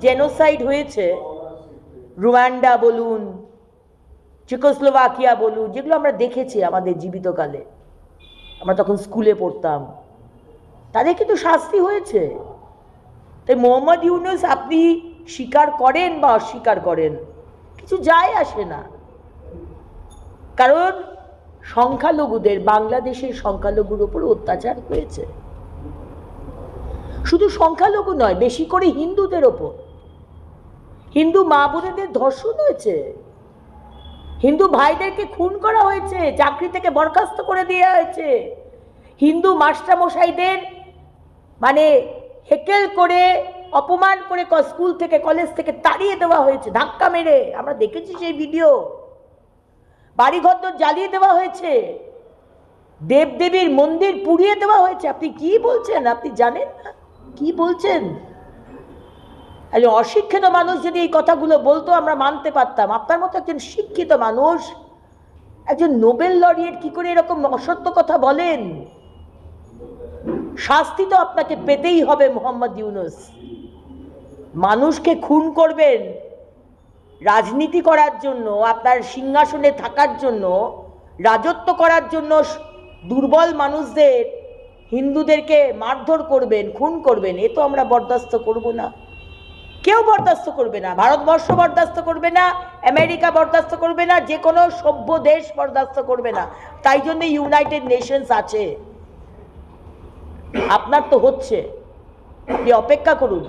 Genocide হয়েছে, Rwanda বলুন, চেকোস্লোভাকিয়া বলুন, যেগুলো আমরা দেখেছি আমাদের জীবিতকালে, আমরা তখন স্কুলে পড়তাম, তাদের কিন্তু শাস্তি হয়েছে। তাই মোহাম্মদ ইউনূস আপনি স্বীকার করেন বা অস্বীকার করেন, কিছু যায় আসে না। কারণ সংখ্যালঘুদের, বাংলাদেশের সংখ্যালঘুর উপর অত্যাচার হয়েছে। শুধু সংখ্যালঘু নয়, বেশি করে হিন্দুদের ওপর, হিন্দু মা বোনেদের ধর্ষণ হয়েছে, হিন্দু ভাইদেরকে খুন করা হয়েছে, চাকরি থেকে বরখাস্ত করে দেওয়া হয়েছে, হিন্দু মাস্টারমশাইদের মানে হেকেল করে, অপমান করে স্কুল থেকে, কলেজ থেকে তাড়িয়ে দেওয়া হয়েছে ধাক্কা মেরে। আমরা দেখেছি সেই ভিডিও। বাড়িঘর জ্বালিয়ে দেওয়া হয়েছে, দেবদেবীর মন্দির পুড়িয়ে দেওয়া হয়েছে। আপনি কি বলছেন? আপনি জানেন না কি বলছেন? একজন অশিক্ষিত মানুষ যদি এই কথাগুলো বলতো আমরা মানতে পারতাম। আপনার মতো একজন শিক্ষিত মানুষ, একজন নোবেল লরিয়েট, কি করে এরকম অসত্য কথা বলেন? শাস্তি তো আপনাকে পেতেই হবে মোহাম্মদ ইউনূস। মানুষকে খুন করবেন রাজনীতি করার জন্য, আপনার সিংহাসনে থাকার জন্য, রাজত্ব করার জন্য, দুর্বল মানুষদের, হিন্দুদেরকে মারধর করবেন, খুন করবেন, এ তো আমরা বরদাস্ত করব না, কেউ বরদাস্ত করবে না। ভারতবর্ষ বরদাস্ত করবে না, আমেরিকা বরদাস্ত করবে না, যে কোনো সভ্য দেশ বরদাস্ত করবে না। তাই জন্য ইউনাইটেড নেশনস আছে। আপনার তো হচ্ছে, আপনি অপেক্ষা করুন।